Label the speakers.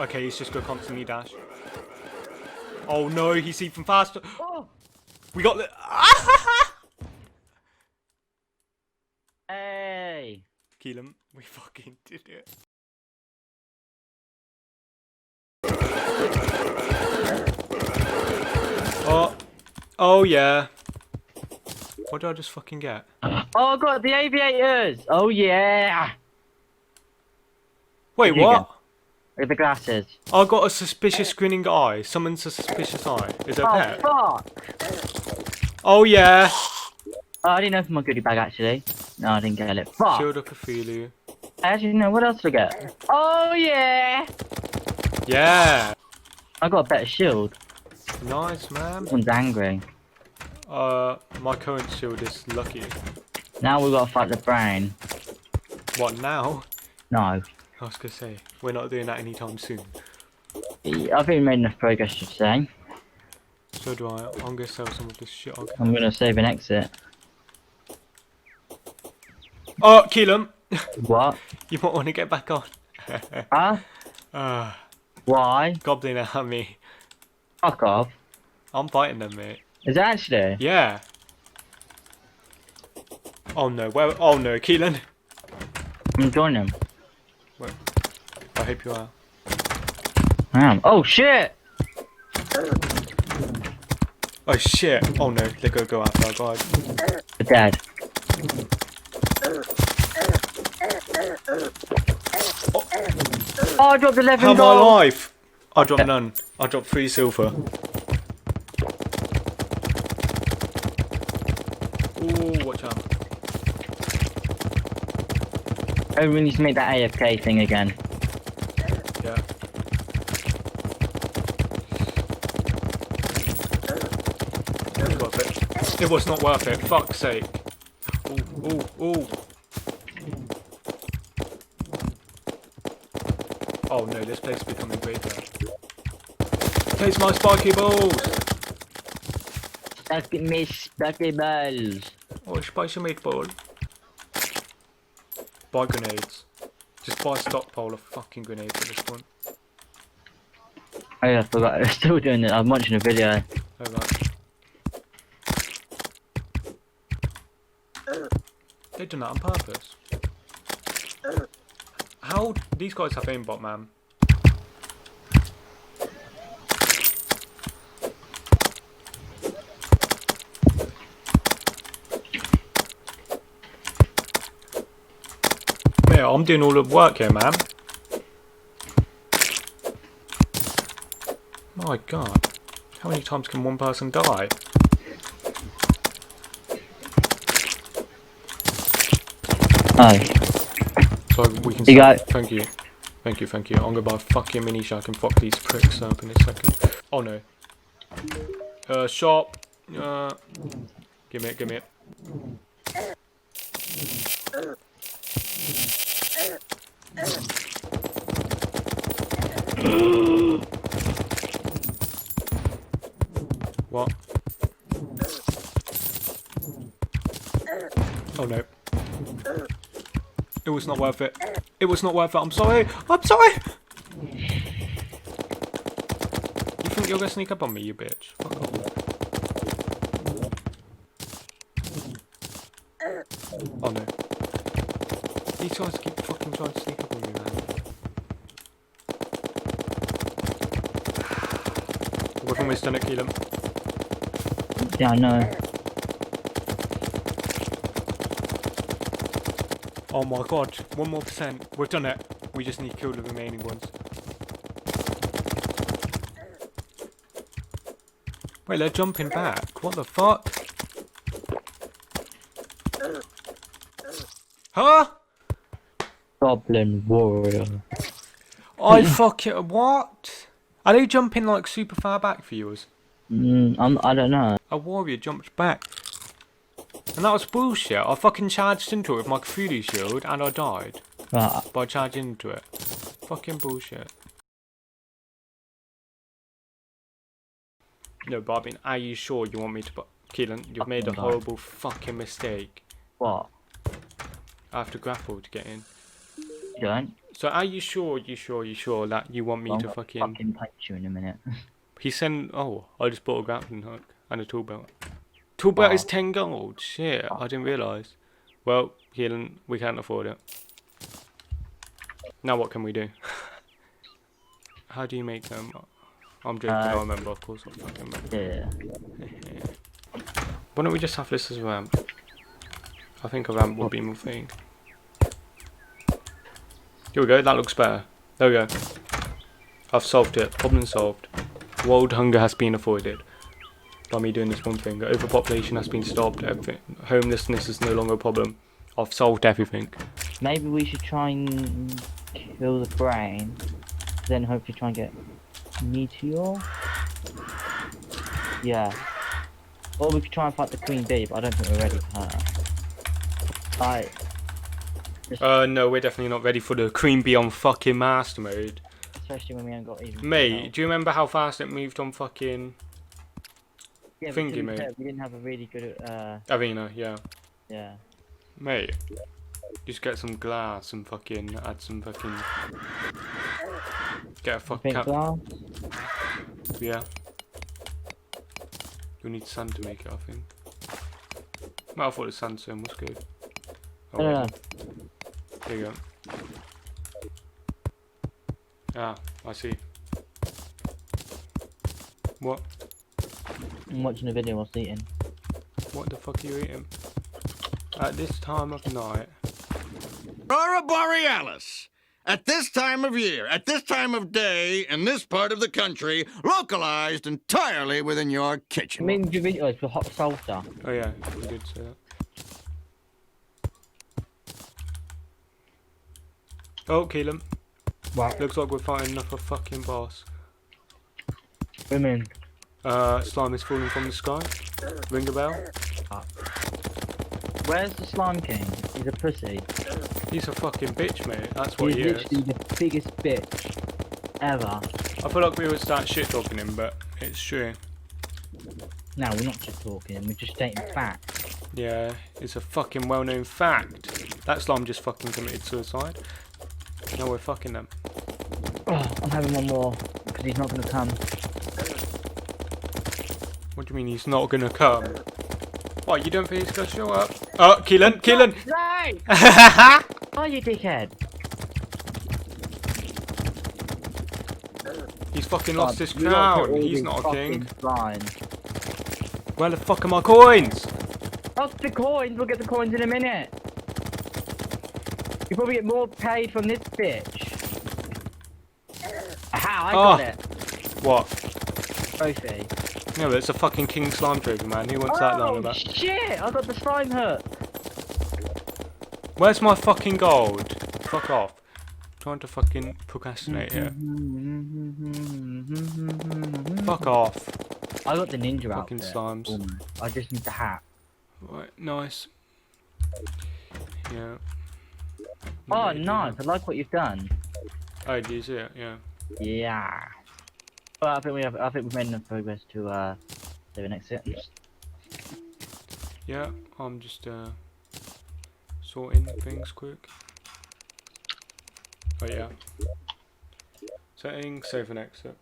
Speaker 1: Okay, he's just gonna constantly dash. Oh no, he's even faster.
Speaker 2: Oh.
Speaker 1: We got the.
Speaker 2: Hey.
Speaker 1: Keelan, we fucking did it. Oh. Oh yeah. What did I just fucking get?
Speaker 2: Oh, I got the aviators. Oh yeah.
Speaker 1: Wait, what?
Speaker 2: Look at the glasses.
Speaker 1: I got a suspicious grinning eye. Summons a suspicious eye. Is it a
Speaker 2: Oh
Speaker 1: pet?
Speaker 2: fuck.
Speaker 1: Oh yeah.
Speaker 2: Oh, I didn't open my goodie bag actually. No, I didn't get it. Fuck.
Speaker 1: Shield of Cthulhu.
Speaker 2: Actually, no. What else did I get? Oh yeah.
Speaker 1: Yeah.
Speaker 2: I got a better shield.
Speaker 1: Nice, man.
Speaker 2: This one's angry.
Speaker 1: My current shield is lucky.
Speaker 2: Now we gotta fight the brain.
Speaker 1: What now?
Speaker 2: No.
Speaker 1: I was gonna say, we're not doing that anytime soon.
Speaker 2: I think we made enough progress today.
Speaker 1: So do I. I'm gonna sell some of this shit.
Speaker 2: I'm gonna save an exit.
Speaker 1: Oh, Keelan!
Speaker 2: What?
Speaker 1: You might want to get back on.
Speaker 2: Huh? Why?
Speaker 1: Goblin at me.
Speaker 2: Fuck off.
Speaker 1: I'm fighting them, mate.
Speaker 2: Is it actually?
Speaker 1: Yeah. Oh no, where? Oh no, Keelan.
Speaker 2: I'm joining him.
Speaker 1: Wait. I hope you are.
Speaker 2: I am. Oh shit!
Speaker 1: Oh shit. Oh no, they're gonna go after our guard.
Speaker 2: They're dead. Oh, I dropped 11
Speaker 1: How am I
Speaker 2: gold!
Speaker 1: alive? I dropped none. I dropped 3 silver. Ooh, watch out.
Speaker 2: Oh, we need to make that AFK thing again.
Speaker 1: Yeah. It was not worth it. Fuck's sake. Ooh, ooh, ooh. Oh no, this place is becoming greater. Taste my spiky balls!
Speaker 2: Let's get me spiky balls.
Speaker 1: Oh, spicy meatball. Buy grenades. Just buy a stockpile of fucking grenades at this point.
Speaker 2: Oh yeah, I forgot. I was still doing it. I'm watching a video.
Speaker 1: Oh, right. They've done that on purpose. How? These guys have aimbot, man. Yeah, I'm doing all the work here, man. My god. How many times can one person die?
Speaker 2: Oh.
Speaker 1: So we can
Speaker 2: You
Speaker 1: start.
Speaker 2: got-
Speaker 1: Thank you. Thank you, thank you. I'm gonna buy a fucking mini shark and fuck these pricks up in a second. Oh no. Shop. Give me it, give me it. What? Oh no. It was not worth it. It was not worth it. I'm sorry. I'm sorry. You think you're gonna sneak up on me, you bitch? Fuck off. Oh no. These guys keep fucking trying to sneak up on me, man. We've almost done it, Keelan.
Speaker 2: Yeah, I know.
Speaker 1: Oh my god, 1 more %. We've done it. We just need to kill the remaining ones. Wait, they're jumping back. What the fuck? Huh?
Speaker 2: Goblin warrior.
Speaker 1: I fuck it. What? Are they jumping like super far back for yours?
Speaker 2: I don't know.
Speaker 1: A warrior jumped back. And that was bullshit. I fucking charged into it with my Cthulhu shield and I died.
Speaker 2: Right.
Speaker 1: By charging into it. Fucking bullshit. No, but I mean, are you sure you want me to... Keelan, you've made a horrible fucking mistake.
Speaker 2: What?
Speaker 1: I have to grapple to get in.
Speaker 2: You don't?
Speaker 1: So are you sure that you want me
Speaker 2: I'm
Speaker 1: to
Speaker 2: gonna
Speaker 1: fucking...
Speaker 2: punch you in a minute.
Speaker 1: He sent... Oh, I just bought a grappling hook and a tool belt. Tool belt is 10 gold. Shit, I didn't realise. Well, Keelan, we can't afford it. Now what can we do? How do you make them? I'm joking, I remember, of course I fucking remember.
Speaker 2: Yeah.
Speaker 1: Why don't we just have this as a ramp? I think a ramp would be my thing. Here we go, that looks better. There we go. I've solved it. Problem solved. World hunger has been avoided. By me doing this one thing. Overpopulation has been stopped. Everything. Homelessness is no longer a problem. I've solved everything.
Speaker 2: Maybe we should try and kill the brain, then hopefully try and get meteor. Yeah. Or we could try and fight the queen bee, but I don't think we're ready for her.
Speaker 1: No, we're definitely not ready for the Queen Bee on fucking master mode.
Speaker 2: Especially when we haven't got even.
Speaker 1: Mate, do you remember how fast it moved on fucking thingy, mate?
Speaker 2: We didn't have a really good
Speaker 1: Arena, yeah.
Speaker 2: yeah.
Speaker 1: Mate, just get some glass and fucking add some fucking... Get a fucking...
Speaker 2: Glass?
Speaker 1: Yeah. You'll need sand to make it, I think. Well, I thought the sandstone was good. Oh,
Speaker 2: No.
Speaker 1: There you go. Ah, I see. What?
Speaker 2: I'm watching a video whilst eating.
Speaker 1: What the fuck are you eating? At this time of night?
Speaker 3: Aurora Borealis. At this time of year, at this time of day, in this part of the country, localized entirely within your kitchen.
Speaker 2: I mean, your video is for hot salsa.
Speaker 1: Oh yeah, you did say that. Oh, Keelan.
Speaker 2: What?
Speaker 1: Looks like we're fighting another fucking boss.
Speaker 2: Women.
Speaker 1: Slime is falling from the sky. Ring a bell.
Speaker 2: Where's the slime king? He's a pussy.
Speaker 1: He's a fucking bitch, mate. That's what he
Speaker 2: He's
Speaker 1: is.
Speaker 2: literally the biggest bitch ever.
Speaker 1: I feel like we would start shit talking him, but it's true.
Speaker 2: No, we're not just talking, we're just stating facts.
Speaker 1: Yeah, it's a fucking well-known fact. That slime just fucking committed suicide. Now we're fucking them.
Speaker 2: Oh, I'm having one more because he's not going to come.
Speaker 1: What do you mean he's not gonna come? What, you don't think he's gonna show up? Oh, Keelan! Keelan!
Speaker 2: Right! Oh, you dickhead!
Speaker 1: He's fucking lost his crown. He's not a king.
Speaker 2: Blind.
Speaker 1: Where the fuck are my coins?
Speaker 2: That's the coins. We'll get the coins in a minute. You probably get more paid from this bitch. Aha! I got it.
Speaker 1: What?
Speaker 2: Trophy.
Speaker 1: No, but it's a fucking king slime trophy, man. Who wants that long
Speaker 2: Oh
Speaker 1: about?
Speaker 2: shit! I got the slime hook.
Speaker 1: Where's my fucking gold? Fuck off. Trying to fucking procrastinate here. Fuck off.
Speaker 2: I got the ninja
Speaker 1: Fucking
Speaker 2: outfit.
Speaker 1: slimes.
Speaker 2: Almost. I just need the hat.
Speaker 1: Right, nice. Yeah.
Speaker 2: Oh, nice. I like what you've done.
Speaker 1: Oh, do you see it? Yeah.
Speaker 2: Yeah. Well, I think we've made enough progress to do an exit.
Speaker 1: Yeah, I'm just sorting things quick. Oh yeah. Settings, save and exit.